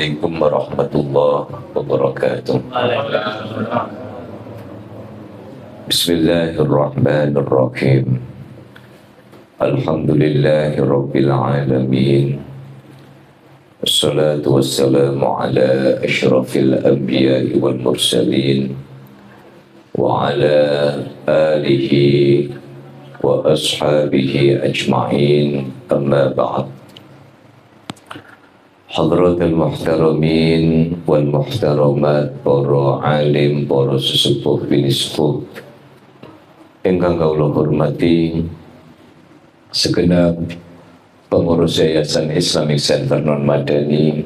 Assalamualaikum warahmatullahi wabarakatuh. Bismillahirrahmanirrahim. Alhamdulillahi rabbil alamin. Wassalatu wassalamu ala asyrafil anbiya'i wal mursalin wa ala alihi wa ashabihi ajma'in, amma ba'd. Hadratul muhtaramin wal muhtaramat, para alim, para sesepuh binispuh ingkang kawula hormati, segenap pengurus Yayasan Islamic Center Non Madani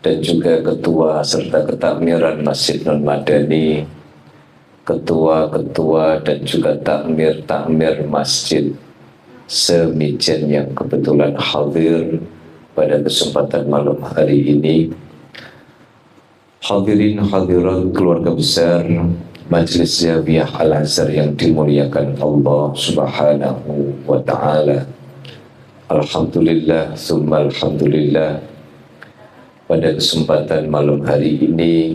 dan juga ketua serta ketakmiran Masjid Non Madani, ketua-ketua dan juga takmir masjid semijen yang kebetulan hadir pada kesempatan malam hari ini. Hadirin hadirat keluarga besar Majelis Zawiyah Al-Azhar yang dimuliakan Allah Subhanahu wa ta'ala. Alhamdulillah summa alhamdulillah, pada kesempatan malam hari ini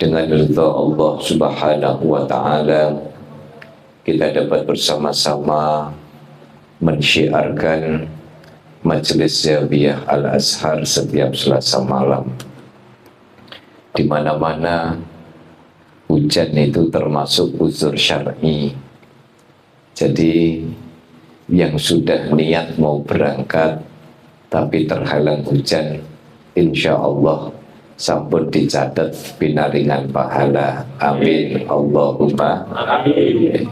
dengan ridha Allah Subhanahu wa ta'ala kita dapat bersama-sama mensyiarkan Majelis Zawiyah Al-Azhar setiap Selasa malam. Di mana-mana hujan itu termasuk uzur syar'i. Jadi yang sudah niat mau berangkat tapi terhalang hujan, insya Allah sampun dicatat pinaringan pahala. Amin Allahumma amin.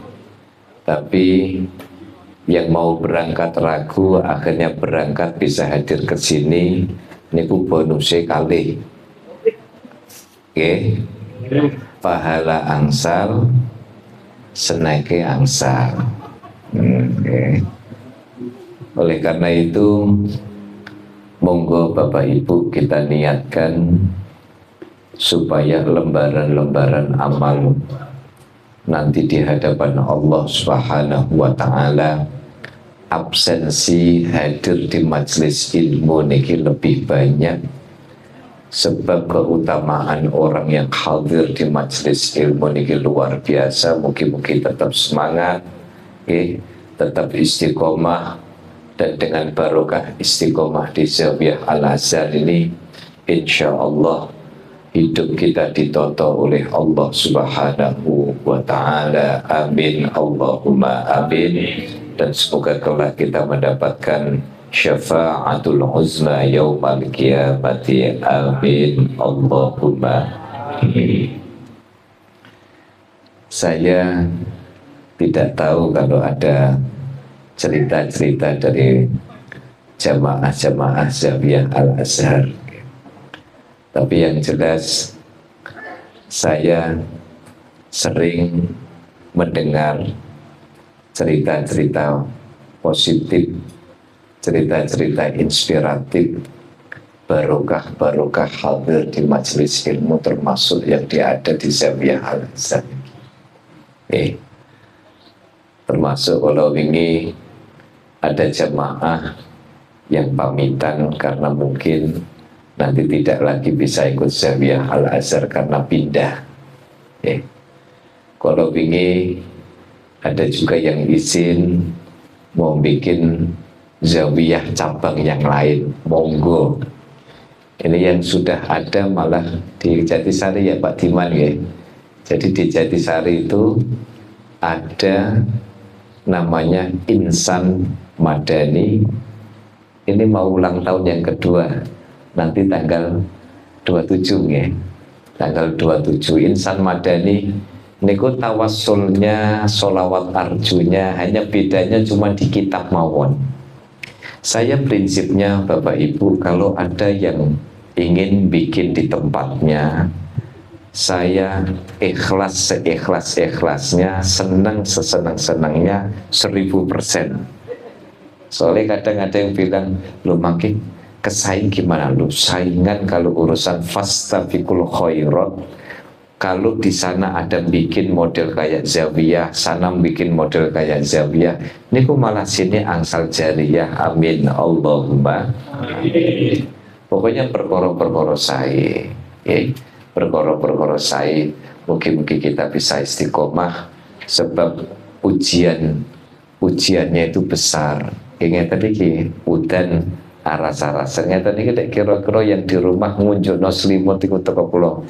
Tapi yang mau berangkat ragu, akhirnya berangkat bisa hadir ke sini, niku bonusnya kali. Oke, pahala angsal, senake angsal. Oke. Oleh karena itu, monggo Bapak Ibu kita niatkan supaya lembaran-lembaran amal nanti di hadapan Allah Subhanahu wa ta'ala, absensi hadir di majelis ilmu niki lebih banyak, sebab keutamaan orang yang hadir di majelis ilmu niki luar biasa. Mungkin tetap semangat, tetap istiqomah, dan dengan barokah istiqomah di Zawiyah Al-Azhar ini, insya Allah hidup kita ditoto oleh Allah Subhanahu wa ta'ala. Amin Allahumma amin. Dan semoga kelak kita mendapatkan syafa'atul uzma yaumal qiyamati. Amin Allahumma amin. Saya tidak tahu kalau ada cerita-cerita dari jamaah-jamaah Zawiyah Al-Azhar, tapi yang jelas saya sering mendengar cerita-cerita positif, cerita-cerita inspiratif, barokah-barokah hadir di majelis ilmu, termasuk yang ada di Zawiyah Al-Azhar. Termasuk kalau ini ada jamaah yang pamitan karena mungkin nanti tidak lagi bisa ikut Zawiyah Al-Azhar karena pindah. Kalau ini ada juga yang izin mau bikin Zawiyah cabang yang lain, monggo. Ini yang sudah ada malah di Jatisari ya Pak Diman ya. Jadi di Jatisari itu ada namanya Insan Madani. Ini mau ulang tahun yang kedua, nanti tanggal 27 ya. Tanggal 27 Insan Madani niku tawassulnya, sholawat arjunya hanya bedanya cuma di kitab mawon. Saya prinsipnya Bapak Ibu, kalau ada yang ingin bikin di tempatnya, saya ikhlas seikhlas-ikhlasnya, senang sesenang-senangnya 1000%. Soalnya kadang ada yang bilang, lu makin kesaing gimana lu? Saingan kalau urusan fastabiqul khairat, kalau di sana ada bikin model kayak Zawiyah, sana bikin model kayak Zawiyah, niku malah sini angsal jariyah. Amin Allahumma amin. Pokoknya perkara-perkara sae, ya. Perkara-perkara sae, mungkin kita bisa istiqomah sebab ujiannya itu besar. Ingat tadi ki udan aras-aras. Ternyata ini kita kira-kira yang di rumah ngunjukno selimut iku teko pulau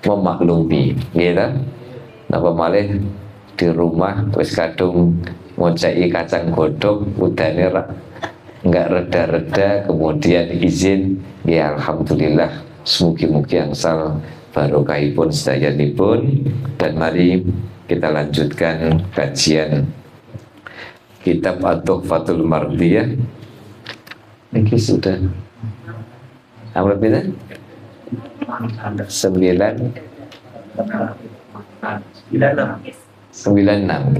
memaklumi, gitu. Napa malih di rumah wis kadung ngoceki kacang godhog udane nggak reda-reda, kemudian izin, ya alhamdulillah, semugi-mugi angsal barokahipun sedayanipun. Dan mari kita lanjutkan kajian kitab At-Tuhfatul Mardiyah. Ini sudah ambil beda 96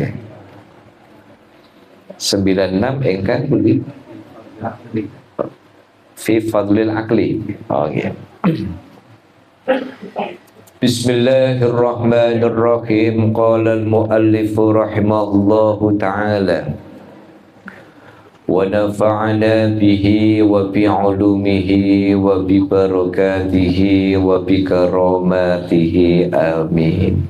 ya. 96 engkang beli fi fadlil akli. Oh ya. Bismillahirrahmanirrahim. Qala al-muallif rahimahullahu ta'ala wa nafa'ana bihi wa bi'ulumihi wa bi barakatihi wa bi karamatihi amin.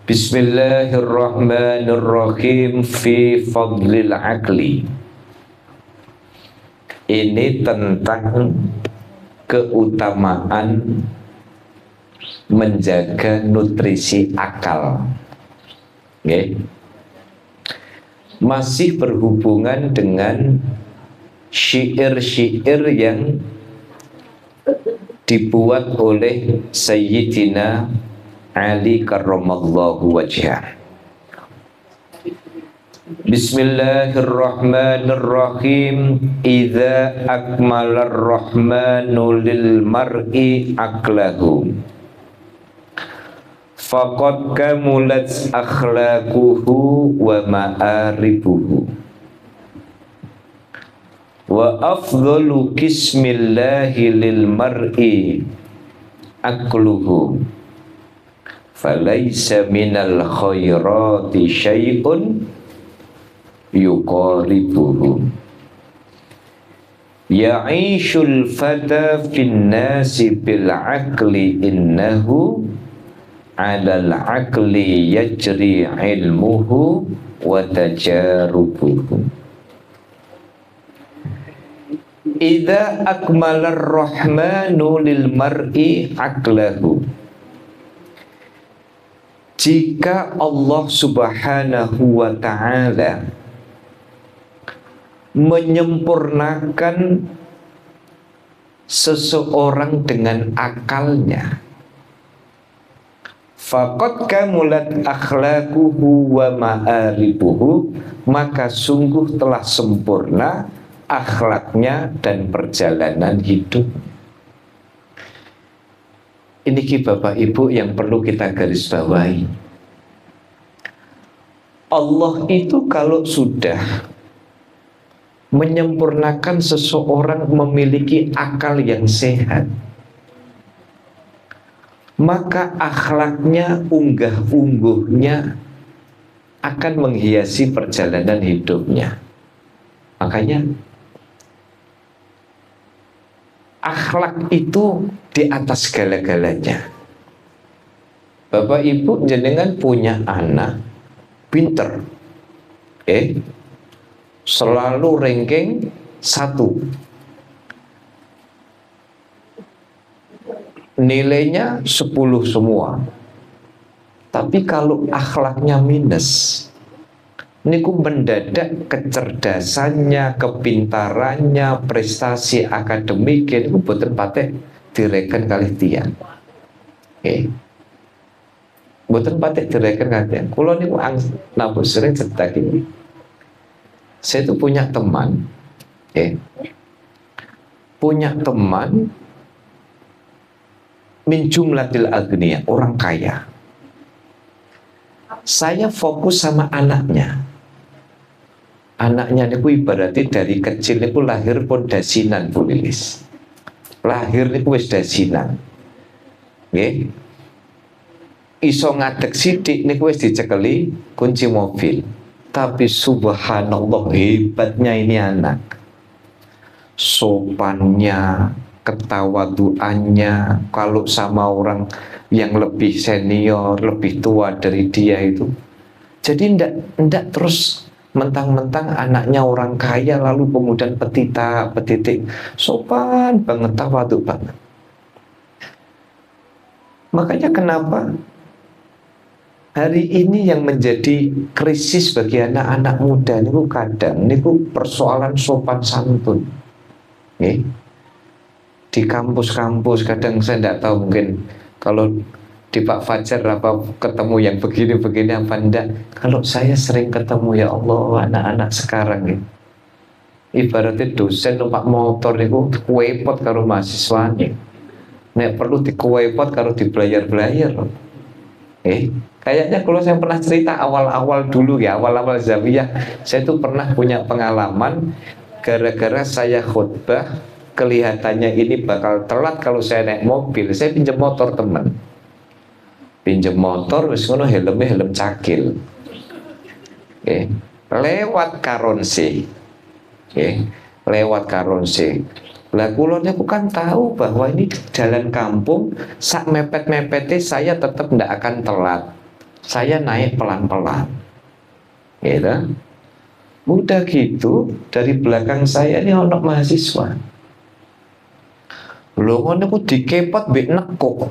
Bismillahirrahmanirrahim. Fi fadlil akli. Ini tentang keutamaan menjaga nutrisi akal. Okay. Masih berhubungan dengan syair-syair yang dibuat oleh Sayyidina Ali karramallahu wajhah. Bismillahirrahmanirrahim. Idza akmalar rahmanu lil mar'i aqlahu faqad kamulat akhlaquhu wa ma'aribuhu wa afdalu kismillahi lil mar'i aqluhu falaysa minal khairati syai'un yuqaribuhu ya'ishul fata fin nasi bil aqli innahu 'alal aqli yajri ilmuhu wa tajarubuhu. Idza akmalar rahmanu lil mar'i aqlahu. Jika Allah Subhanahu wa ta'ala menyempurnakan seseorang dengan akalnya, faqad kamulat akhlaquhu wa ma'aribuhu, maka sungguh telah sempurna akhlaknya dan perjalanan hidup. Ini Bapak Ibu yang perlu kita garis bawahi. Allah itu kalau sudah menyempurnakan seseorang memiliki akal yang sehat, maka akhlaknya, unggah-ungguhnya akan menghiasi perjalanan hidupnya. Makanya akhlak itu di atas segala-galanya. Bapak Ibu jenengan punya anak pinter, selalu ranking 1, nilainya 10 semua. Tapi kalau akhlaknya minus, niku mendadak kecerdasannya, kepintarannya, prestasi akademik niku boten pateh direken kalih tiyang. Boten pateh direken kalih tiyang. Kula niku napa sering cetak ini. Saya itu punya teman, min jumlatil agniya, orang kaya. Saya fokus sama anaknya. Anaknya niku ibaratnya dari kecil niku lahir pun dasinan Bu Lilis. Lahir niku wis dasinan. Nggih. Iso ngadeg sithik niku wis dicekeli kunci mobil. Tapi subhanallah hebatnya ini anak. sopannya, ketawaduannya, kalau sama orang yang lebih senior, lebih tua dari dia itu. Jadi ndak terus mentang-mentang anaknya orang kaya lalu kemudian petita, petitik, sopan banget, tawadu banget. Makanya kenapa hari ini yang menjadi krisis bagi anak-anak muda niku kadang niku persoalan sopan santun. Nih, di kampus-kampus kadang saya tidak tahu, mungkin kalau di Pak Fajar apa ketemu yang begini-begini apa enggak. Kalau saya sering ketemu, ya Allah, anak-anak sekarang ya, ibaratnya dosen numpak motor itu kuepot karo mahasiswanya, nek perlu dikuepot karo dibelayar-belayar. Kayaknya kalau saya pernah cerita awal-awal dulu ya, awal-awal Zawiyah, saya tuh pernah punya pengalaman gara-gara saya khutbah kelihatannya ini bakal telat kalau saya naik mobil, saya pinjam motor teman. Pinjam motor wis ngono helmnya helm cakil. Lewat Karonse. Lewat Karonse. Lah kula niku kan tahu bahwa ini jalan kampung, sak mepet-mepete saya tetap ndak akan telat. Saya naik pelan-pelan. Gitu. Udah gitu, dari belakang saya ini ono mahasiswa. Lho ngono ku dikepot mbek nekuk.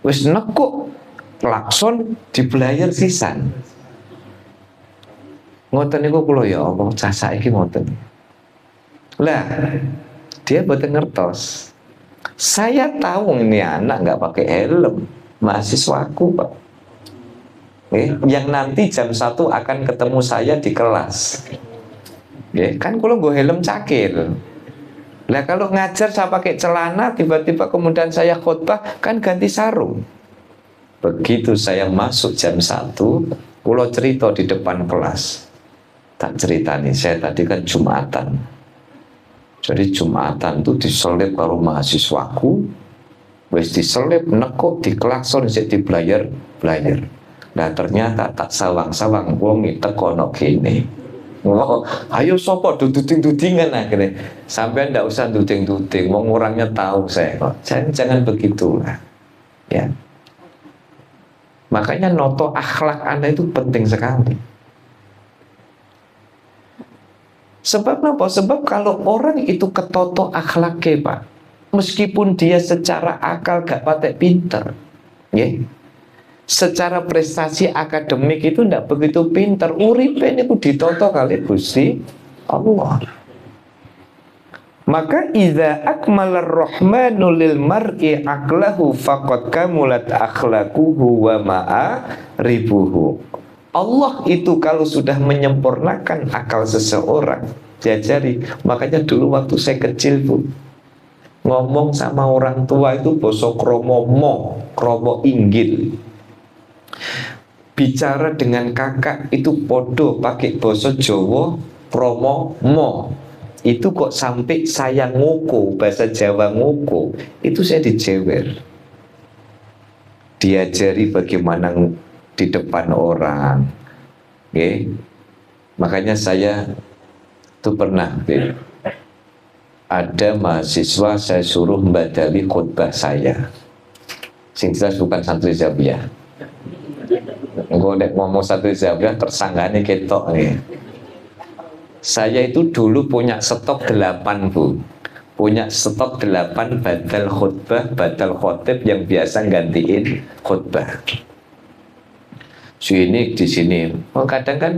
Wis nekuk klakson dibelayar sisan. Ngoten niku kula, ya Allah, cah saiki ngoten. Lah, dia boten ngertos. Saya tahu ini anak nggak pakai helm, mahasiswaku, Pak. Yang nanti jam 1 akan ketemu saya di kelas. Kan kalau gue helm cakil. Lah kalau ngajar saya pakai celana, tiba-tiba kemudian saya khutbah, kan ganti sarung. Begitu saya masuk jam 1, kulo cerita di depan kelas. Tak cerita nih, saya tadi kan Jumatan. Jadi Jumatan tuh diselip karo mahasiswaku, wis diselip nekuk diklakson sik dibelayar-belayar. Nah ternyata tak sawang-sawang wong teko ono kene. Oh, ayo sopo duding-dudingan akhirnya. Sampai ndak usah duding-duding, wong orangnya tahu saya kok. Jangan begitulah. Ya. Makanya noto akhlak Anda itu penting sekali. Sebab apa? Sebab kalau orang itu ketoto akhlaknya, Pak, meskipun dia secara akal gak patek pinter, ya, secara prestasi akademik itu tidak begitu pintar, uripe niku ditoto kali Gusti Allah. Maka idza akmalar rahmanu lil mar'i aqlahu faqad kamulat akhlaquhu wa ma'a ribuhu. Allah itu kalau sudah menyempurnakan akal seseorang, jajari. Makanya dulu waktu saya kecil Bu, ngomong sama orang tua itu basa kromo inggil. Bicara dengan kakak itu podo pakai basa Jawa promo mo. Itu kok sampai saya ngoko, bahasa Jawa ngoko, itu saya dijewer. Diajari bagaimana di depan orang. Makanya saya tuh pernah ada mahasiswa saya suruh membadali khutbah saya. Sing jelas bukan santri Zawiyah. Engko nek ngomong santri Zawiyah tersanggane ketok nih. Saya itu dulu punya stok 8 Bu. Punya stok 8 badal khutbah, badal khotib yang biasa gantiin khutbah. Ini di sini. Kadang kan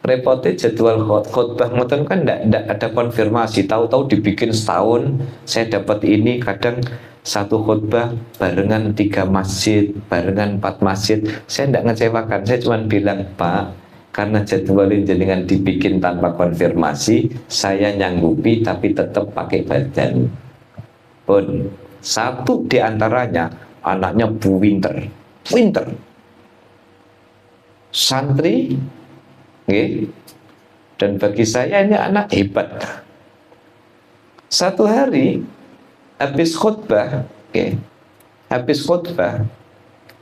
repotnya jadwal khutbah ngoten kan ndak ada konfirmasi. Tahu-tahu dibikin setahun, saya dapat ini. Kadang satu khutbah barengan 3 masjid, barengan 4 masjid. Saya ndak ngecewakan. Saya cuma bilang, Pak, karena jadwal jenengan dibikin tanpa konfirmasi, saya nyanggupi tapi tetap pakai badan. Pun satu diantaranya anaknya Bu Winter, santri, dan bagi saya ini anak hebat. Satu hari habis khutbah,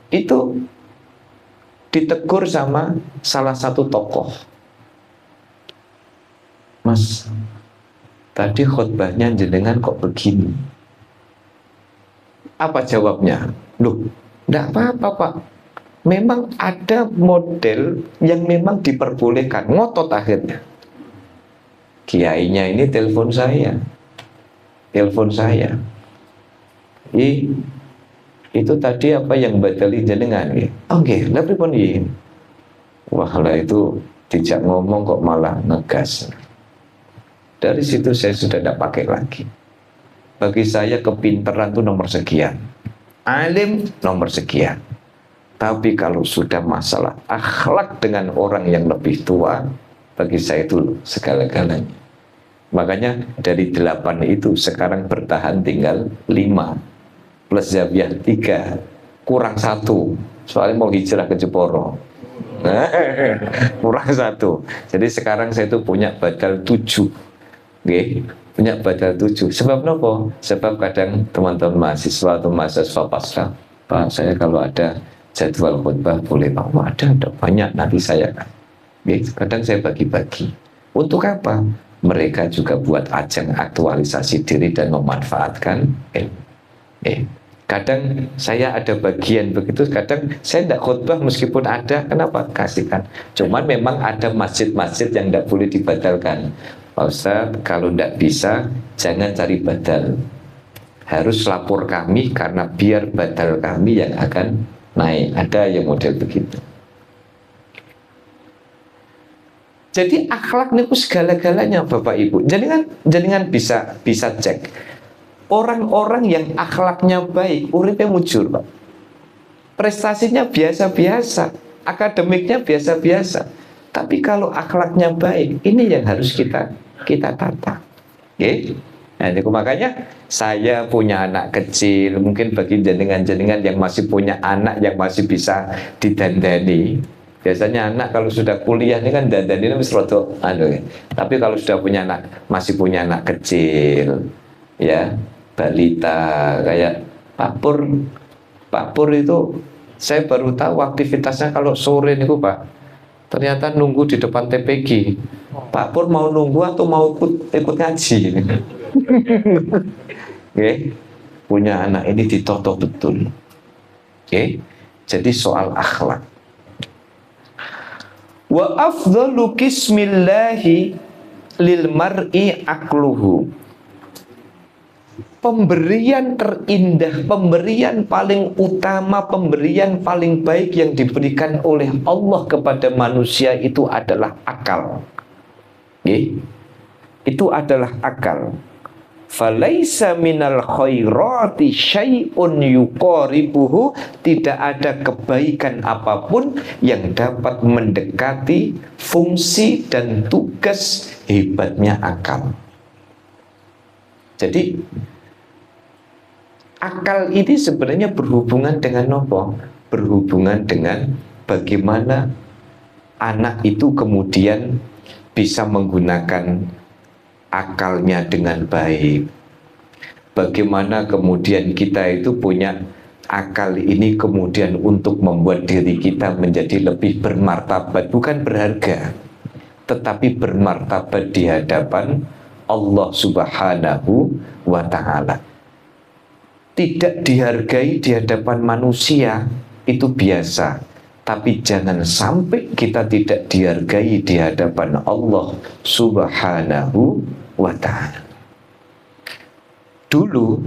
itu ditegur sama salah satu tokoh. Mas, tadi khutbahnya jenengan kok begini. Apa jawabnya? Loh, enggak apa-apa Pak. Memang ada model yang memang diperbolehkan. Ngotot akhirnya. Kiainya ini telepon saya. Itu tadi apa yang batali jenengan? Oke, tapi pun ini. Wah lah itu tidak ngomong kok malah ngegas. Dari situ saya sudah tidak pakai lagi. Bagi saya kepintaran itu nomor sekian, alim nomor sekian. Tapi kalau sudah masalah akhlak dengan orang yang lebih tua, bagi saya itu segala-galanya. Makanya dari 8 itu sekarang bertahan tinggal 5 plus Zawiyah 3 kurang 1. Soalnya mau hijrah ke Jeporo. Kurang 1. Jadi sekarang saya itu punya badal 7. Punya badal 7. Sebab apa? Sebab kadang teman-teman mahasiswa atau mahasiswa pasca, Pak, saya kalau ada jadwal khutbah boleh Pak? Ada banyak, nanti saya kan. Kadang saya bagi-bagi. Untuk apa? Mereka juga buat ajang aktualisasi diri dan memanfaatkan kadang saya ada bagian begitu, kadang saya tidak khutbah meskipun ada. Kenapa? Kasihkan. Cuman memang ada masjid-masjid yang tidak boleh dibatalkan. Pak Ustadz, kalau tidak bisa jangan cari badal, harus lapor kami karena biar badal kami yang akan naik. Ada yang model begitu. Jadi akhlak niku segala-galanya Bapak Ibu. Jangan bisa cek. Orang-orang yang akhlaknya baik, uripnya mujur Pak. Prestasinya biasa-biasa, akademiknya biasa-biasa. Tapi kalau akhlaknya baik, ini yang harus kita tata. Nah, itu makanya saya punya anak kecil, mungkin bagi jenengan-jenengan yang masih punya anak yang masih bisa didandani. Biasanya anak kalau sudah kuliah ini kan dandani ini mesti rodo, tapi kalau sudah punya anak, masih punya anak kecil, ya balita kayak Pak Pur itu saya baru tahu aktivitasnya kalau sore nih Pak. Ternyata nunggu di depan TPG. Pak Pur mau nunggu atau mau ikut ngaji? Punya anak ini ditoto betul. Jadi soal akhlak. Wa afdalu qismillahi lil mar'i akluhu. Pemberian terindah, pemberian paling utama, pemberian paling baik yang diberikan oleh Allah kepada manusia itu adalah akal. Itu adalah akal. Falaisa minal khairati syai'un yuqaribuhu. Tidak ada kebaikan apapun yang dapat mendekati fungsi dan tugas hebatnya akal. Jadi akal ini sebenarnya berhubungan dengan apa? Berhubungan dengan bagaimana anak itu kemudian bisa menggunakan akalnya dengan baik. Bagaimana kemudian kita itu punya akal ini kemudian untuk membuat diri kita menjadi lebih bermartabat, bukan berharga, tetapi bermartabat di hadapan Allah Subhanahu wa Ta'ala. Tidak dihargai di hadapan manusia itu biasa, tapi jangan sampai kita tidak dihargai di hadapan Allah Subhanahu wa Ta'ala. Dulu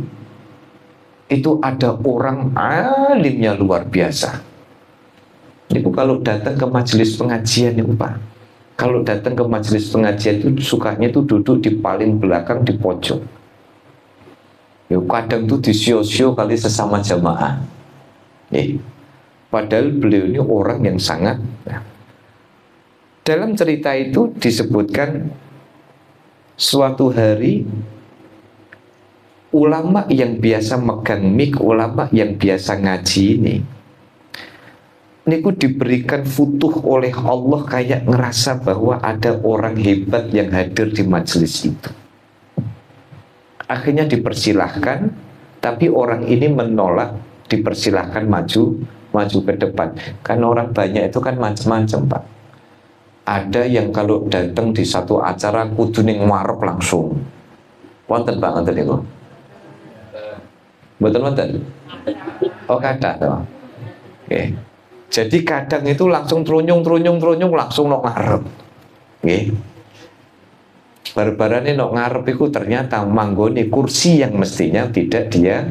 itu ada orang alimnya luar biasa. Itu kalau datang ke majelis pengajian itu Pak, kalau datang ke majelis pengajian itu sukanya itu duduk di paling belakang di pojok. Kadang tuh disio-sio kali sesama jamaah. Padahal beliau ini orang yang sangat. Dalam cerita itu disebutkan suatu hari ulama yang biasa megang mik, ulama yang biasa ngaji ini diberikan futuh oleh Allah, kayak ngerasa bahwa ada orang hebat yang hadir di majelis itu. Akhirnya dipersilahkan, tapi orang ini menolak dipersilahkan maju ke depan. Karena orang banyak itu kan macam-macam Pak. Ada yang kalau datang di satu acara kudu ning warep langsung. Wonten Pak wonten niku. Mboten. Oh kathah to. Nggih. Jadi kadang itu langsung trunyung langsung nok ngarep. Nggih. Barbarane nok ngarep iku ternyata manggone kursi yang mestinya tidak dia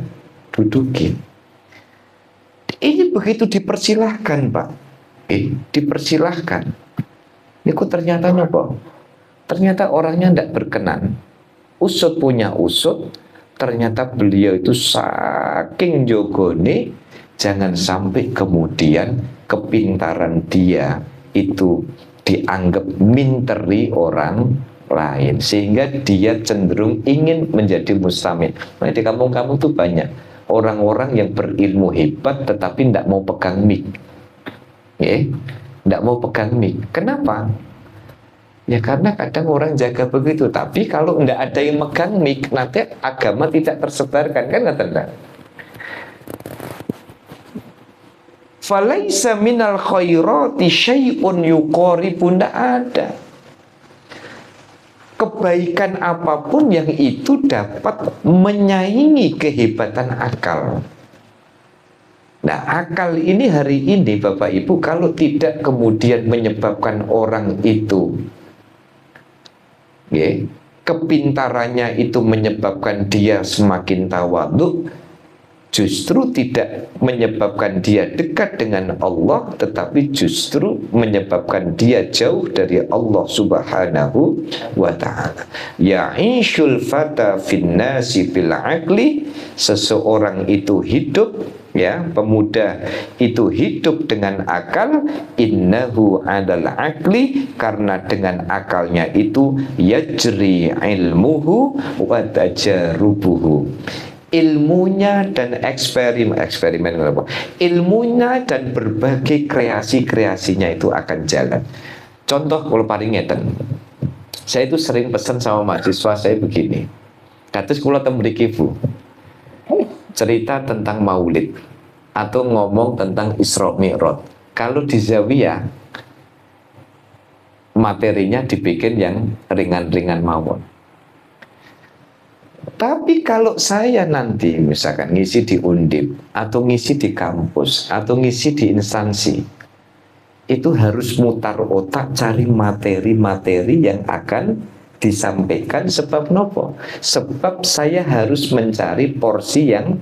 dudukin. Ini begitu dipersilahkan Pak. Dipersilahkan. Niku ternyata nopo? Ternyata orangnya tidak berkenan. Usut punya usut, ternyata beliau itu saking jogone, jangan sampai kemudian kepintaran dia itu dianggap minteri orang lain, sehingga dia cenderung ingin menjadi mustamid. Nah, di kampung-kampung itu banyak orang-orang yang berilmu hebat tetapi tidak mau pegang mic, tidak mau pegang mic. Kenapa? Ya karena kadang orang jaga begitu, tapi kalau tidak ada yang megang mic, nanti agama tidak tersebarkan, kan nggak? Falaisa minal khairati syai'un yuqaribu, tidak ada kebaikan apapun yang itu dapat menyaingi kehebatan akal. Nah, akal ini hari ini Bapak Ibu kalau tidak kemudian menyebabkan orang itu kepintarannya itu menyebabkan dia semakin tawadhu, justru tidak menyebabkan dia dekat dengan Allah, tetapi justru menyebabkan dia jauh dari Allah Subhanahu wa ta'ala. Ya'ishul fata fin nasi bil aqli, seseorang itu hidup, pemuda itu hidup dengan akal, innahu adal aqli, karena dengan akalnya itu yajri ilmuhu wa tajarubuhu, ilmunya dan ilmunya dan berbagai kreasi-kreasinya itu akan jalan. Contoh kalau paling ngeten, saya itu sering pesan sama mahasiswa saya begini, kados kula teng mriki Bu, cerita tentang maulid atau ngomong tentang Isra Mi'raj. Kalau di Zawiyah materinya dibikin yang ringan-ringan mawon. Tapi kalau saya nanti misalkan ngisi di Undip atau ngisi di kampus atau ngisi di instansi, itu harus mutar otak cari materi-materi yang akan disampaikan. Sebab nopo? Sebab saya harus mencari porsi yang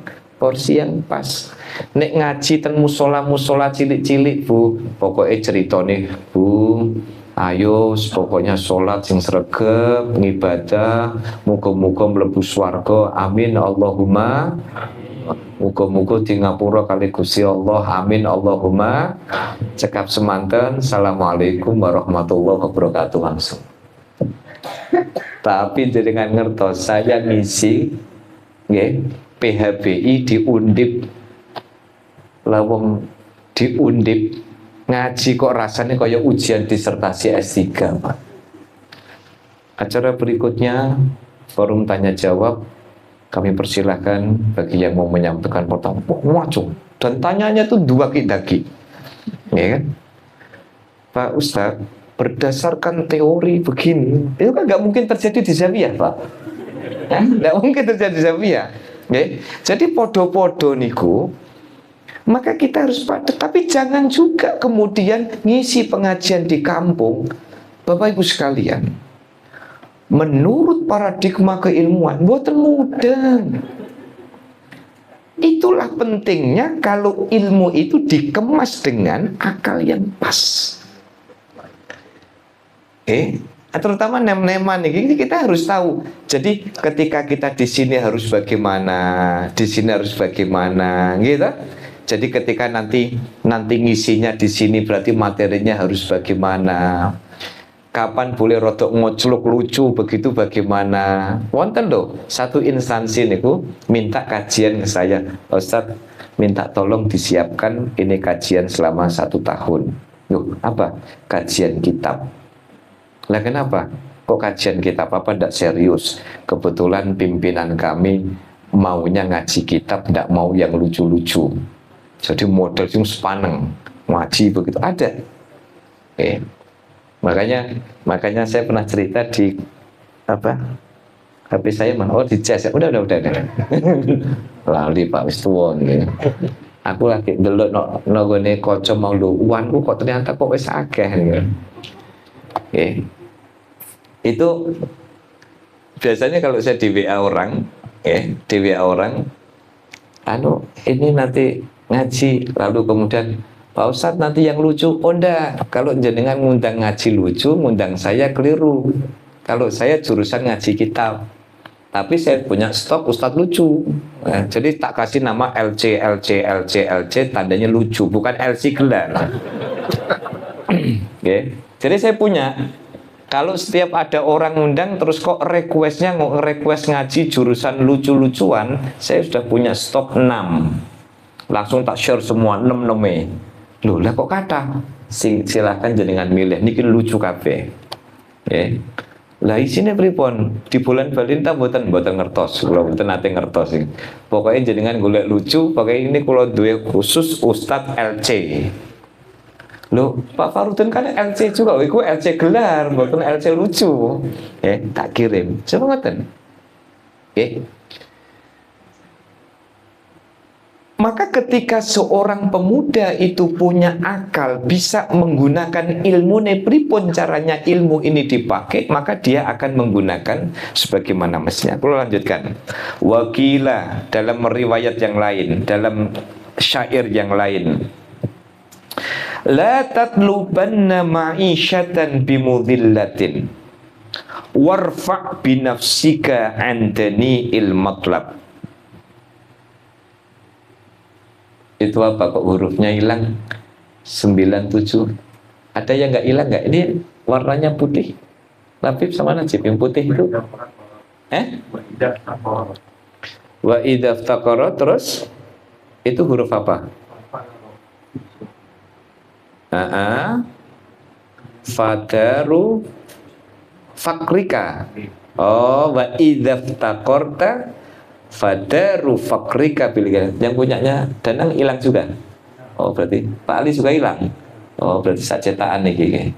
pas. Nek ngaji ten musola cilik-cilik Bu, pokoknya ceritane Bu, ayo pokoknya sholat sing sregep, ngibadah, muga-muga mlebu swarga, amin Allahumma, muga-muga di ngapura kali Gusti Allah, amin Allahumma. Cekap semanten, assalamualaikum warahmatullahi wabarakatuh langsung. Tapi dengan ngertos saya ngisi PHBI di Undip, lawang di Undip ngaji kok rasanya kayak ujian disertasi S3 Pak. Acara berikutnya forum tanya jawab, kami persilahkan bagi yang mau menyampaikan pertanyaan. Wacung, dan tanyanya tuh dua kidaki, ya kan? Pak Ustadz, berdasarkan teori begini, itu kan nggak mungkin terjadi di Zawiyah Pak, nggak mungkin terjadi di Zawiyah. Jadi podo-podo niku, maka kita harus patuh. Tapi jangan juga kemudian ngisi pengajian di kampung. Bapak Ibu sekalian, menurut paradigma keilmuan buatan mudah. Itulah pentingnya kalau ilmu itu dikemas dengan akal yang pas. Terutama nem-neman ini kita harus tahu. Jadi ketika kita di sini harus bagaimana, di sini harus bagaimana, gitu. Jadi ketika nanti ngisinya di sini berarti materinya harus bagaimana. Kapan boleh rodok ngoclok lucu begitu bagaimana. Wonten loh satu instansi niku minta kajian ke saya, Ustadz minta tolong disiapkan ini kajian selama 1 tahun. Loh apa? Kajian kitab. Lah kenapa? Kok kajian kitab apa tidak serius? Kebetulan pimpinan kami maunya ngaji kitab, tidak mau yang lucu-lucu. Jadi model yang sepaneng ngaji begitu ada. Makanya saya pernah cerita di HP saya mah oh dicas. Udah. Lali Pak wis tuwa gitu. Aku lagi delok no gone kaca mau lu uanku kok ternyata kok wis akeh gitu. Oke. Itu biasanya kalau saya di WA orang, di WA orang, ini nanti ngaji, lalu kemudian Pak Ustadz nanti yang lucu, oh enggak, kalau jenengan ngundang ngaji lucu, ngundang saya keliru. Kalau saya jurusan ngaji kitab, tapi saya punya stok Ustadz lucu. Nah, jadi tak kasih nama LC, tandanya lucu, bukan LC gelar. Oke. Jadi saya punya. Kalau setiap ada orang ngundang terus kok requestnya request ngaji jurusan lucu-lucuan, saya sudah punya stok 6. Langsung tak share semua 6 nome. Loh lah kok kata? Silahkan jenengan milih. Niki lucu kabeh. Lah isine pripun? Di bulan Valentine mboten ngertos. Kula mboten nate ngertos iki. Pokoke jenengan golek lucu, pokoke ini kula duwe khusus Ustadz LC. Loh, Pak Farudin kan LC juga, itu LC gelar, bukan LC lucu. Tak kirim. Coba ngoten. Maka ketika seorang pemuda itu punya akal, bisa menggunakan ilmu pripun caranya ilmu ini dipakai, maka dia akan menggunakan sebagaimana mestinya. Kalau lanjutkan. Wakila dalam riwayat yang lain, dalam syair yang lain. La tatlubanna ma'isyatan bimudhillatin warfa' binafsika andani ilmatlab. Itu apa kok hurufnya hilang? 97. Ada yang nggak hilang nggak? Ini warnanya putih. Lapip sama Najib yang putih itu. Wa idza iftaqara terus itu huruf apa? Fadaru fakrika. Oh, wa idza iftaqarta fadaru fakrika bil. Yang punyanya Danang hilang juga. Oh, berarti Pak Ali juga hilang. Oh, berarti sacetaan nih.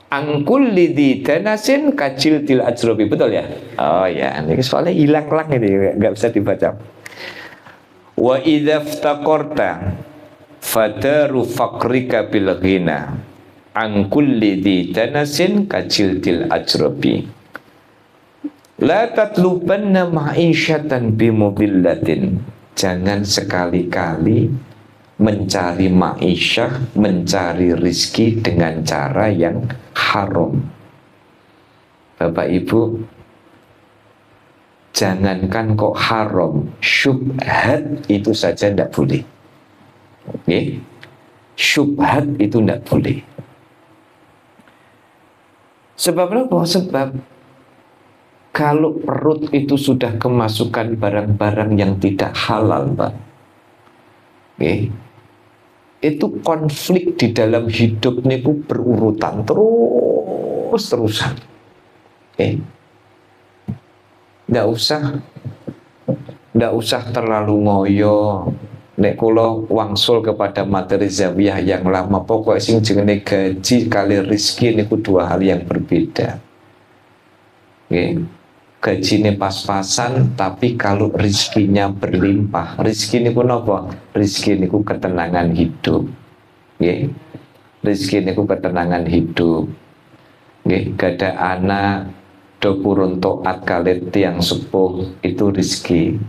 Angkul lidhi danasin kacil til ajrobi, betul ya? Oh ya, ini soalnya hilang-hilang ini, nggak bisa dibaca. Wa idza iftaqarta fadaru fakrika bil ghina an kulli dhi tanasin kaciltil ajrabi. La tatlubanna ma'isyatan bimubillatin. Jangan sekali-kali mencari ma'isyah, mencari rizki dengan cara yang haram. Bapak Ibu, jangankan kok haram, syubhat itu saja tidak boleh. Syubhat itu tidak boleh. Sebab apa? Sebab kalau perut itu sudah kemasukan barang-barang yang tidak halal, Pak, itu konflik di dalam hidup niku berurutan terus-terusan. Nggak usah terlalu ngoyo. Nek kula wangsul kepada materi zawiyah yang lama, pokok sing jenenge gaji kali rizki niku dua hal yang berbeda. Gaji ini pas-pasan, tapi kalau rizkinya berlimpah, rizki niku napa? Rizki niku ketenangan hidup. Rizki niku ketenangan hidup. Gada anak do purun taat kalit tiang sepuh, itu rizki.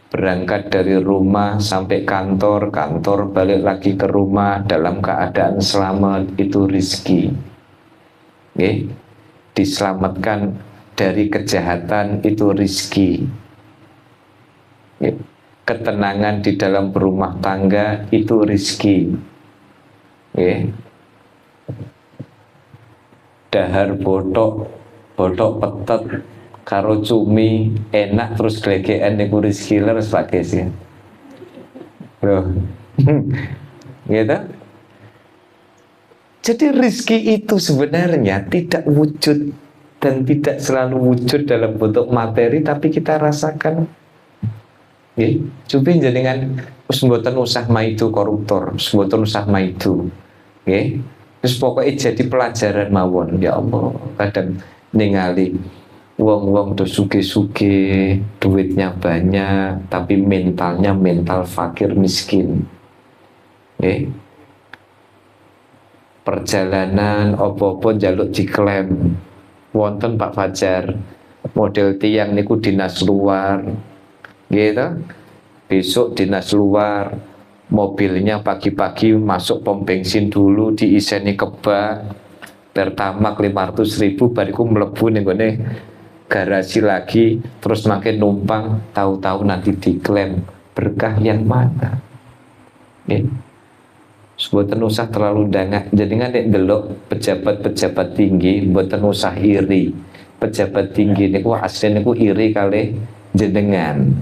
Berangkat dari rumah sampai kantor balik lagi ke rumah dalam keadaan selamat, itu rizki. Diselamatkan dari kejahatan, itu rizki. Ketenangan di dalam berumah tangga, itu rizki. Dahar botok petet karo cumi enak terus glegekan niku rizki leres Pak Ges ya. Loh. Gitu. Jadi rizki itu sebenarnya tidak wujud dan tidak selalu wujud dalam bentuk materi, tapi kita rasakan. Coba jenengan mboten usah maidu koruptor, mboten usah maidu. Terus pokoknya jadi pelajaran mawon, ya Allah. Kadang ningali Wong-wong do suge-suge, duitnya banyak, tapi mentalnya mental fakir miskin. Perjalanan opo-opo jaluk diklaim. Wonten Pak Fajar, model tiang niku dinas luar, gitu. Besok dinas luar, mobilnya pagi-pagi masuk pom bensin dulu, diiseni kebak, pertamak 500.000, bariku mlebu ning gone garasi lagi, terus makin numpang, tahu-tahu nanti diklaim. Berkah yang mana? Mboten usah terlalu dangak. Jadi nek delok pejabat-pejabat tinggi mboten usah iri. Pejabat tinggi niku asline niku iri kalih jenengan.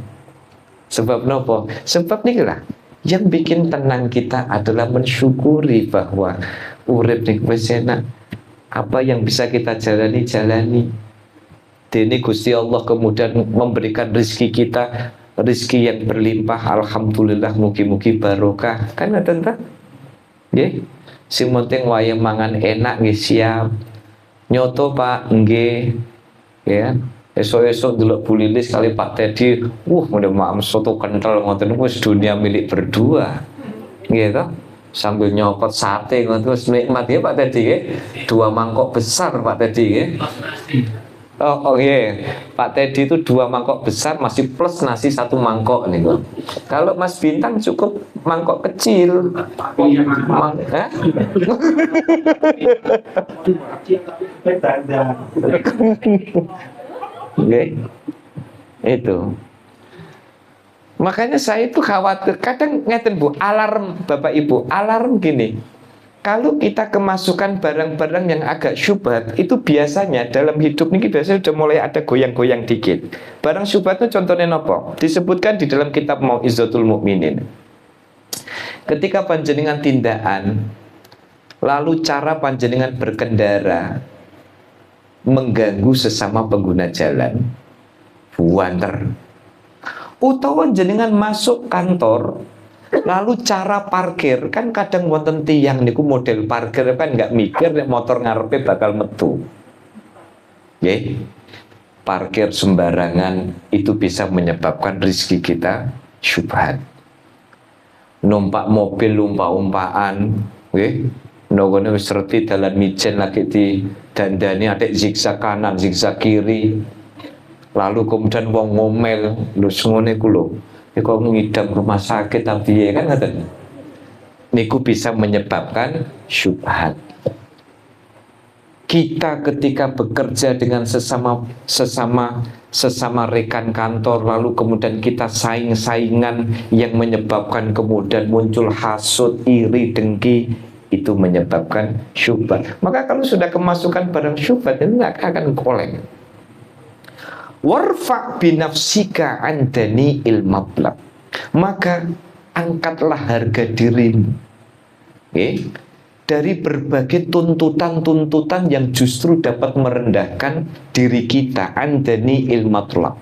Sebab nopo? Sebab niku lah yang bikin tenang kita adalah mensyukuri bahwa urip niku wis enak. Apa yang bisa kita jalani. Dene Gusti Allah kemudian memberikan rezeki kita, rezeki yang berlimpah. Alhamdulillah, mugi-mugi barokah. Kan ngoten ta? Nggih. Sing penting wayah mangan enak nggih siap. Nyoto Pak nggih. Ya. Esok-esok delok Bu Lilis kali Pak Teddy, udah maam soto kental ngoten wis dunia milik berdua. Nggih to? Sambil nyokot sate ngoten wis nikmat ya Pak Teddy nggih. 2 mangkok besar Pak Teddy nggih. Oh iya, Pak Teddy itu 2 mangkok besar masih plus nasi 1 mangkok nih gua. Kalau Mas Bintang cukup mangkok kecil. Oke, itu. Makanya saya itu khawatir. Kadang ngeten Bu, alarm Bapak Ibu, alarm gini. Kalau kita kemasukan barang-barang yang agak syubhat, itu biasanya dalam hidup ini biasanya sudah mulai ada goyang-goyang dikit. Barang syubhat itu contohnya apa? Disebutkan di dalam kitab Mau'izatul Mukminin. Ketika panjenengan tindakan, lalu cara panjenengan berkendara mengganggu sesama pengguna jalan, buanter. Utawa jenengan masuk kantor, lalu cara parkir, kan kadang wonten tiyang niku model parkir kan nggak mikir nek motor ngarepe bakal metu. Nggih. Parkir sembarangan itu bisa menyebabkan rezeki kita syubhat. Numpak mobil lumpa-umpaan, nggih. Nongone wis reti dalan mijen lagi di dandani atik zigzag kanan, zigzag kiri. Lalu kemudian wong ngomel, lho ngene ku lho. Kok ngidam rumah sakit tapi kan ngoten. Niku bisa menyebabkan syubhat. Kita ketika bekerja dengan sesama rekan kantor, lalu kemudian kita saing-saingan yang menyebabkan kemudian muncul hasud, iri, dengki, itu menyebabkan syubhat. Maka kalau sudah kemasukan barang syubhat itu nggak akan koleng. Warfa' binafsika andani ilmablak, maka angkatlah harga dirimu dari berbagai tuntutan-tuntutan yang justru dapat merendahkan diri kita. Andani ilmablak.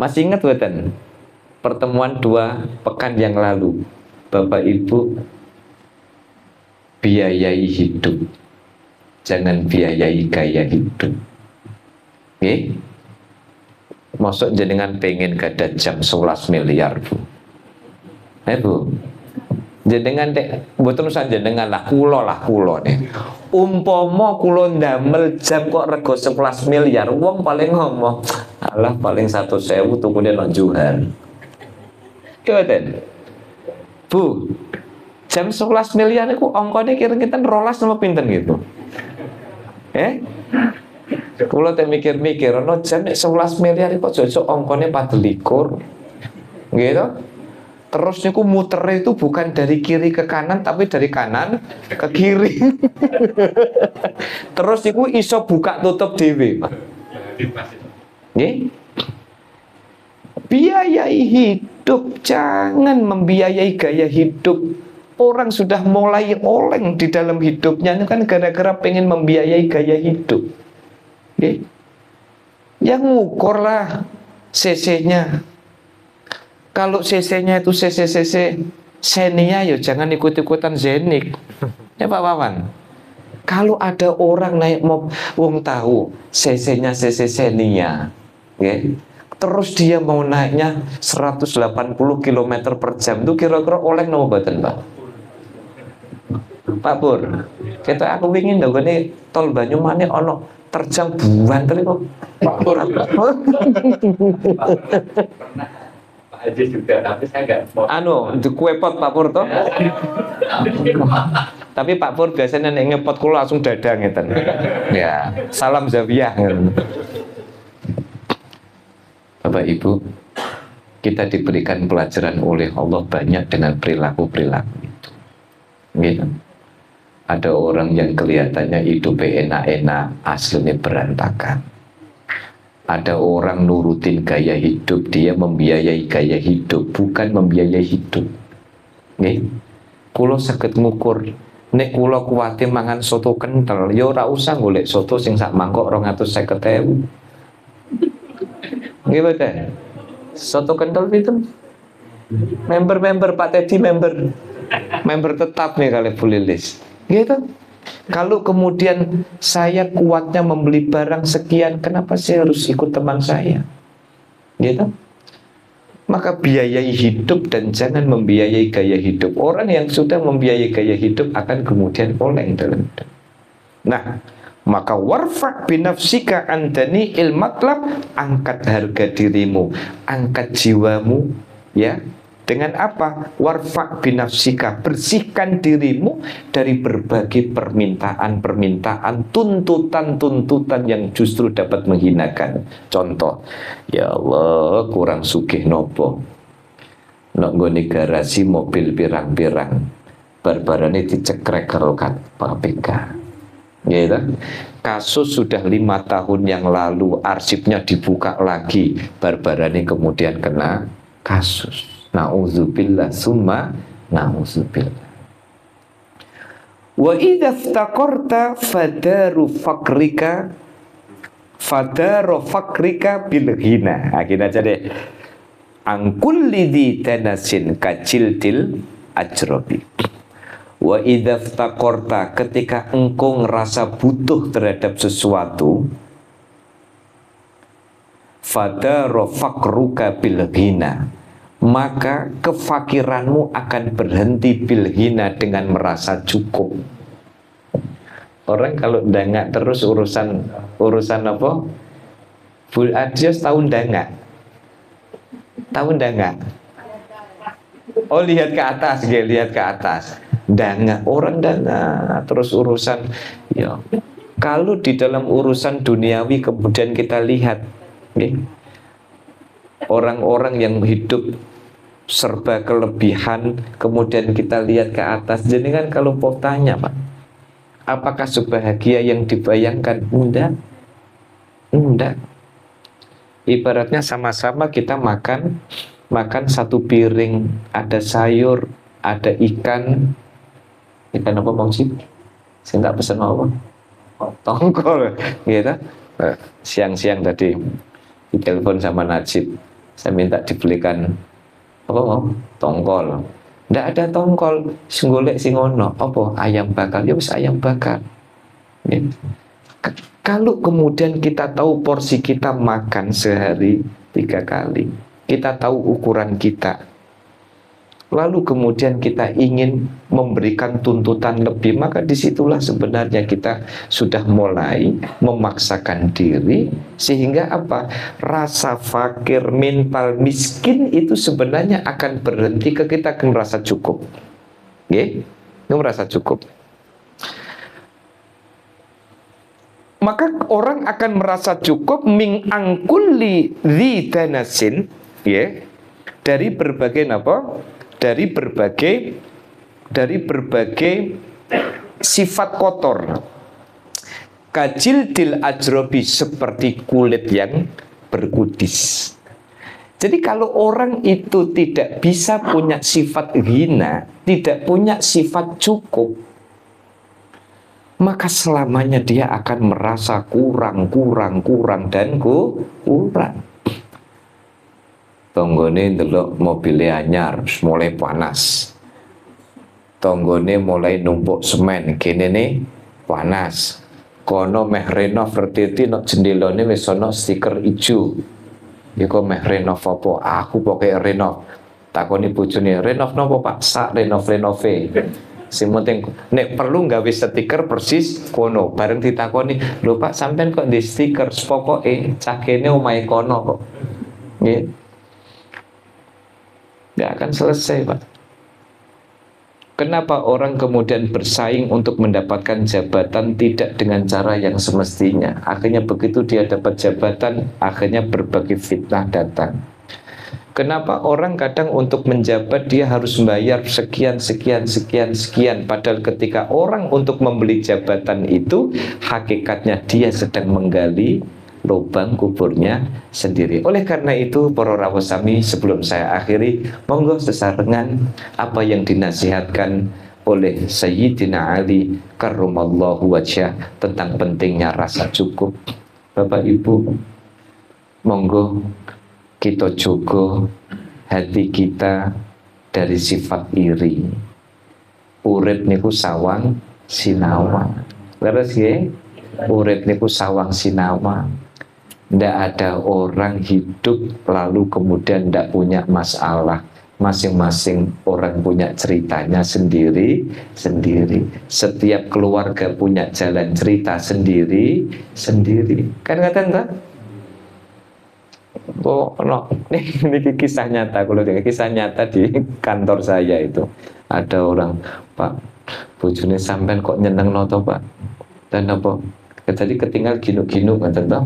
Masih ingat bukan pertemuan 2 pekan yang lalu, Bapak Ibu, biayai hidup, jangan biayai gaya hidup. Masuk jenengan pengen gada jam 11 miliar Bu. Bu, jenengan dek, mboten usah jenengan lah, kulo nih. Umpama kulo ndamel jam kok rego 11 miliar, wong paling ngomong, alah paling 100.000 tuku nang Juhar. Ngoten. Bu, jam 11 miliar niku ongkone kira-kira 12 sama pinten gitu. Kulo teh mikir-mikir, no jam 11 miliar kok cocok ongkone 24, gitu. Terus niku muter itu bukan dari kiri ke kanan, tapi dari kanan ke kiri. Terus niku iso buka tutup dhewe. Nggih. Biayai hidup, jangan membiayai gaya hidup. Orang sudah mulai oleng di dalam hidupnya itu kan gara-gara pengen membiayai gaya hidup. Yang ngukurlah CC-nya. Kalau CC-nya itu CC Xenia, ya jangan ikut-ikutan Zenik. Ya Pak Wawan. Kalau ada orang naik mobil, wong tahu cc-nya cc Xenia, ya, terus dia mau naiknya 180 km per jam, itu kira-kira oleh nopo boten, Pak? Pak Pur, kita aku ingin dong ini tol Banyumanik ono terjang banter kok. Pak Pur pernah Pak Haji juga, tapi saya nggak mau. Di kue pot Pak Pur toh. Tapi Pak Pur biasanya nek ngepot kula langsung dadang ngeten. Ya, salam Zawiyah. Bapak Ibu, kita diberikan pelajaran oleh Allah banyak dengan perilaku-perilaku itu. Gitu. Ada orang yang kelihatannya hidupnya enak-enak, aslinya berantakan. Ada orang nurutin gaya hidup, dia membiayai gaya hidup, bukan membiayai hidup. Nih, kulo saged ngukur, nek kulo kuwate mangan soto kental, ya ora usah golek soto sing sak mangkok 250.000. Nggih boten. Soto kental itu member Pak Teddy member tetap nih kali Bu Lilis. Gitu. Kalau kemudian saya kuatnya membeli barang sekian, kenapa saya harus ikut teman saya? Gitu. Maka biayai hidup dan jangan membiayai gaya hidup. Orang yang sudah membiayai gaya hidup akan kemudian oleng dalam hidup. Nah, maka warfa' binafsika antani ilmatlab, angkat harga dirimu, angkat jiwamu, ya. Dengan apa? Warfa' binafsika, bersihkan dirimu dari berbagai permintaan-permintaan, tuntutan-tuntutan yang justru dapat menghinakan. Contoh, ya Allah, kurang sugih nopo, nok nggone garasi mobil pirang-pirang, barbarane dicekrek karo KPK. Gitu. Kasus sudah 5 tahun yang lalu, arsipnya dibuka lagi, barbarane kemudian kena kasus. Na'udzubillah summa na'udzubillah. Wa idza iftaqarta fadaru fakrika bil ghina. Akhirnya aja deh. Angkul lidhi tanasin kaciltil ajrobi. Wa idza iftaqarta, ketika engkau ngerasa butuh terhadap sesuatu, fadaru fakruka bil ghina, maka kefakiranmu akan berhenti bilhina dengan merasa cukup. Orang kalau dangak terus urusan apa? Bul Adios tahu dangak? Oh, lihat ke atas, lihat ke atas. Dangak, orang dangak terus urusan. Ya, kalau di dalam urusan duniawi kemudian kita lihat, ya, orang-orang yang hidup serba kelebihan, kemudian kita lihat ke atas. Jadi kan kalau mau tanya, Pak, apakah sebahagia yang dibayangkan? Enggak. Ibaratnya sama-sama kita makan satu piring, ada sayur, ada ikan apa Bang Sip? Saya tak pesan apa? Tongkol, gitu. Siang-siang tadi ditelepon sama Najib, saya minta dibelikan apa mau? Tongkol. Ndak ada tongkol, golek sing ono. Apa? Ayam bakar. Ya wis ayam bakar. Ya. Kalau kemudian kita tahu porsi kita makan sehari 3 kali, kita tahu ukuran kita, lalu kemudian kita ingin memberikan tuntutan lebih, maka disitulah sebenarnya kita sudah mulai memaksakan diri, sehingga apa? Rasa fakir, mental miskin itu sebenarnya akan berhenti ke kita merasa cukup. Nggih? Merasa cukup. Maka orang akan merasa cukup min angkulli dzidanasin, ya, dari berbagai apa? Dari berbagai sifat kotor. Kajildil ajrobi, seperti kulit yang berkudis. Jadi kalau orang itu tidak bisa punya sifat ghina, tidak punya sifat cukup, maka selamanya dia akan merasa kurang dan kurang. Tonggone ndelok mobilnya anyar, mulai panas. Tonggone mulai numpuk semen, kene nih panas. Kono meh renov vertiti no jendelane wis ana stiker ijo. Iku meh renov apa? Aku pokoke renov. Takoni bojone, renov napa Pak? Sak renov-renove. Sing penting nek perlu gawe stiker persis kono. Bareng ditakoni, "Lho Pak, sampean kok di stiker pokoke cah kene omahe kono kok." Nggih. Nggak akan selesai, Pak. Kenapa orang kemudian bersaing untuk mendapatkan jabatan tidak dengan cara yang semestinya? Akhirnya begitu dia dapat jabatan, akhirnya berbagai fitnah datang. Kenapa orang kadang untuk menjabat dia harus membayar sekian, padahal ketika orang untuk membeli jabatan itu hakikatnya dia sedang menggali lubang kuburnya sendiri. Oleh karena itu para rawuh sami, sebelum saya akhiri, monggo sesarengan apa yang dinasihatkan oleh Sayyidina Ali karramallahu wajhah tentang pentingnya rasa cukup. Bapak Ibu, monggo kita jaga hati kita dari sifat iri. Urip niku sawang sinawang. Leres nggih? Urip niku sawang sinawang. Ndak ada orang hidup lalu kemudian ndak punya masalah. Masing-masing orang punya ceritanya sendiri-sendiri. Setiap keluarga punya jalan cerita sendiri-sendiri. Kan ngaten ta? Oh, no. Ini kisah nyata. Kalau kisah nyata di kantor saya itu ada orang, Pak, bojone sampean kok nyeneng noto Pak, dan apa? Jadi ketinggal gino-gino ngaten to.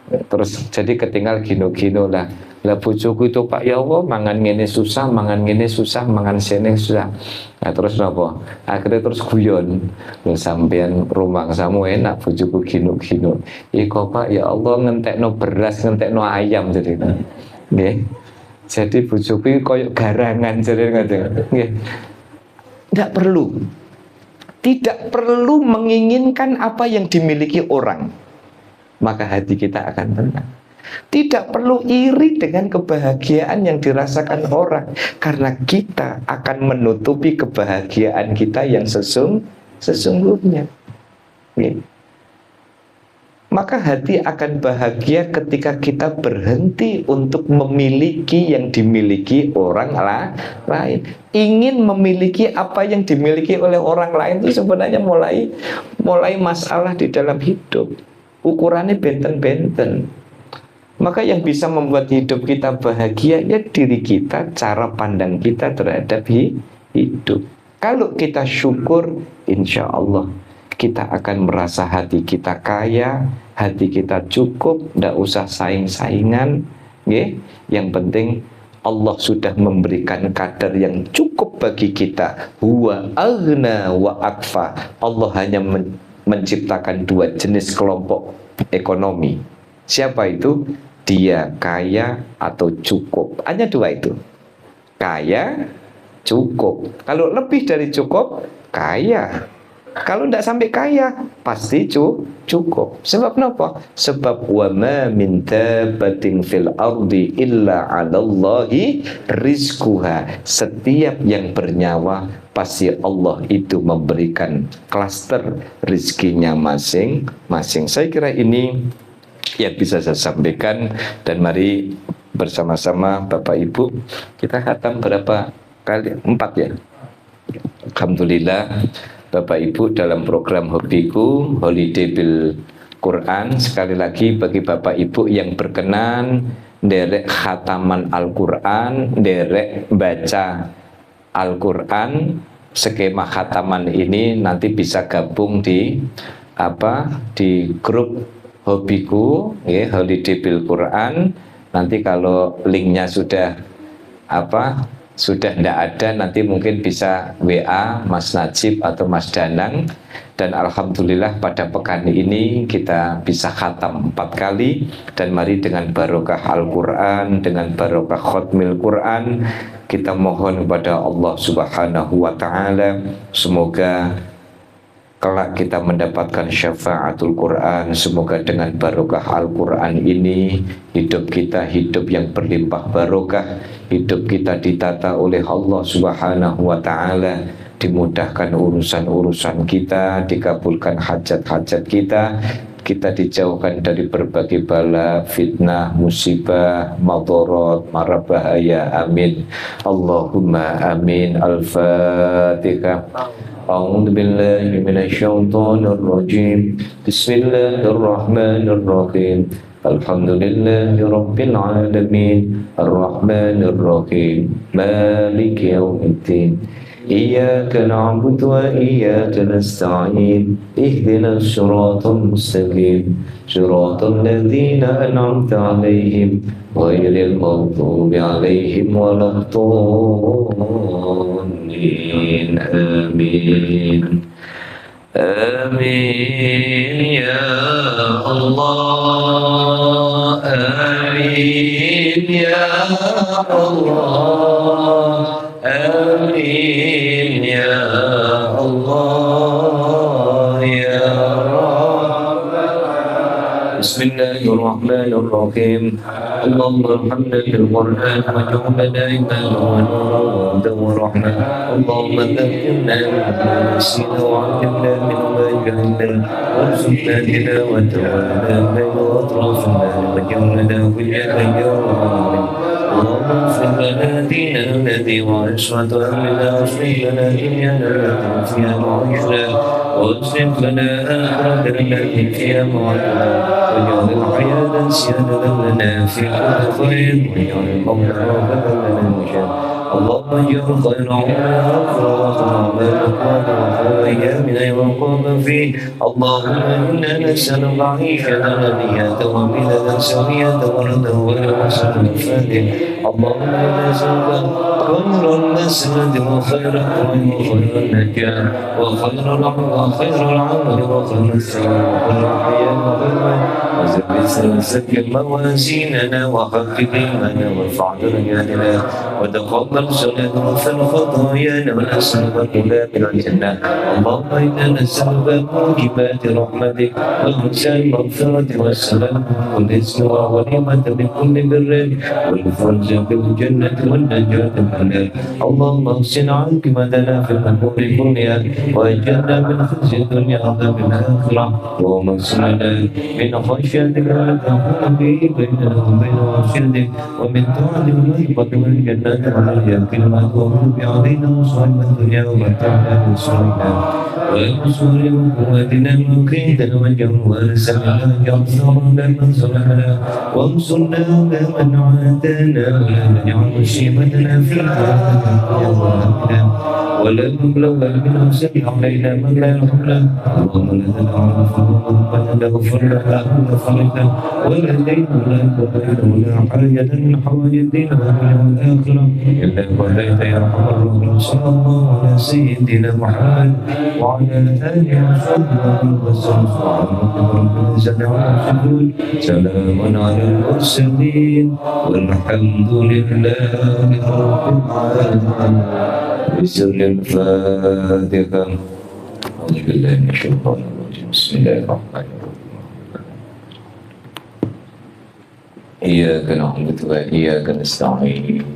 Terus jadi ketinggal gino-gino lah. Lah bojoku itu Pak, ya Allah, mangan ngene susah, mangan ngene susah, mangan sene susah. Nah terus napa? Akhirnya terus guyon. Lho sampean rumangsamu enak, bojoku gino-gino. Iko Pak, ya Allah, ngentekno beras, ngentekno ayam jadi. Nggih. Jadi bojoku koyo garangan jadi ngoten. Nggih. Tidak perlu menginginkan apa yang dimiliki orang, maka hati kita akan tenang. Tidak perlu iri dengan kebahagiaan yang dirasakan orang, karena kita akan menutupi kebahagiaan kita yang sesungguhnya. Maka hati akan bahagia ketika kita berhenti untuk memiliki yang dimiliki orang lain. Ingin memiliki apa yang dimiliki oleh orang lain itu sebenarnya mulai masalah di dalam hidup. Ukurannya benten-benten. Maka yang bisa membuat hidup kita bahagia ya diri kita, cara pandang kita terhadap hidup. Kalau kita syukur, insya Allah kita akan merasa hati kita kaya, hati kita cukup, tidak usah saing-saingan. Yang penting Allah sudah memberikan kadar yang cukup bagi kita. Huwa aghna wa akfa. Allah hanya menciptakan dua jenis kelompok ekonomi. Siapa itu? Dia kaya atau cukup. Hanya dua itu. Kaya, cukup. Kalau lebih dari cukup, kaya. Kalau tidak sampai kaya, pasti cukup. Sebab kenapa? Sebab wa ma min dabbatin fil ardi illa 'alallahi rizquha. Setiap yang bernyawa pasti Allah itu memberikan klaster rizkinya masing-masing. Saya kira ini yang bisa saya sampaikan, dan mari bersama-sama Bapak Ibu kita khatam berapa kali? 4 ya. Alhamdulillah Bapak Ibu, dalam program Hobiku Holiday Bil Quran, sekali lagi bagi Bapak Ibu yang berkenan derek khataman Al-Quran, derek baca Al-Quran, skema khataman ini nanti bisa gabung di grup Hobiku Holiday Bil Quran. Nanti kalau linknya sudah tidak ada, nanti mungkin bisa WA Mas Najib atau Mas Danang. Dan alhamdulillah pada pekan ini kita bisa khatam 4 kali. Dan mari dengan barokah Al-Quran, dengan barokah khotmil Quran, kita mohon kepada Allah Subhanahu wa ta'ala, semoga kelak kita mendapatkan syafaatul Quran. Semoga dengan barokah Al-Quran ini hidup kita hidup yang berlimpah barokah, hidup kita ditata oleh Allah Subhanahu wa Ta'ala, dimudahkan urusan-urusan kita, dikabulkan hajat-hajat kita, kita dijauhkan dari berbagai bala, fitnah, musibah, madarat, mara bahaya. Amin. Allahumma amin. Al-Fatihah. أعوذ بالله من الشيطان الرجيم بسم الله الرحمن الرحيم الحمد لله رب العالمين الرحمن الرحيم مالك يوم الدين إياك نعبد وإياك نستعين اهدنا الصراط المستقيم صراط الذين أنعمت عليهم غير المغضوب عليهم ولا الضالين آمين آمين يا الله آمين يا الله آمين يا الله يا رب. بسم الله الرحمن الرحيم اللهم ارحمنا بالقرآن واجعلنا إيمانا ونورا وهدى ورحمة. اللهم ذكرنا مما نسينا وعلمنا مما جهلنا وارزقنا تلاوته وآناء وأطرافنا واجعلنا حجة يوم الدين. اللهم اغفر لنا ديننا الذي وعصمة أمرنا واصلح لنا دنيانا التي فيها معاشنا واصلح لنا آخرتنا التي فيها معادنا واجعل الحياة زيادة لنا في كل خير واجعل الموت راحة لنا من شر. اللهم اجعل خير عمرنا وخير أيامنا وقام فيه. اللهم إنا نسألك عيشة هنية وبلدا سوية وردا ولحسن الفاتح. اللهم إنا نسألك خير النسمة وخير الدعاء وخير النجاة وخير العمل وخير العمل وخير الثواب وخير الحياة وخير وزد سلسلك موازيننا وخفف إيماننا وارفع درجاتنا وتقبل صلاة وغفر خطايانا ونسألك الهدى من الجنة. اللهم إنا نسألك موجبات رحمتك وأنسى المغفرة والسلام والإسم والغنيمة من كل بر والفوز بالجنة والنجاة من النار. اللهم احسن عاقبتنا في الأمور كلها وأجرنا من خزي الدنيا وعذاب الآخرة. اللهم اغفر لنا من خشيتك ما تحول به بيننا وبين معصيتك ومن طاعتك ما تقدم الجنة ومن اليقين ما تهون به علينا مصائب الدنيا ومتعنا بأسرنا وانصر قوتنا وكيدنا واجعل وارثنا واجعل ثارنا من ظلمنا وانصرنا على من عادانا ولا تجعل مصيبتنا في ديننا ولا مبلغ العلم سل علينا من لا يرحمنا. اللهم لا تدع ربنا تغفر لنا وفرجنا ولا دين ولا قضيت ولا حاجة من حوائج الدين والآخرة إلا قضيت يا أرحم الراحمين. صلى الله على سيدنا محمد وعلى آله وصحبه وسلم. سبحان ربك رب العزة عما يصفون سلام على المرسلين والحمد لله رب العالمين. بسر الفاتحة. أعوذ بالله من الشيطان الرجيم. بسم الله الرحمن الرحيم. إياك نعبد وإياك نستعين.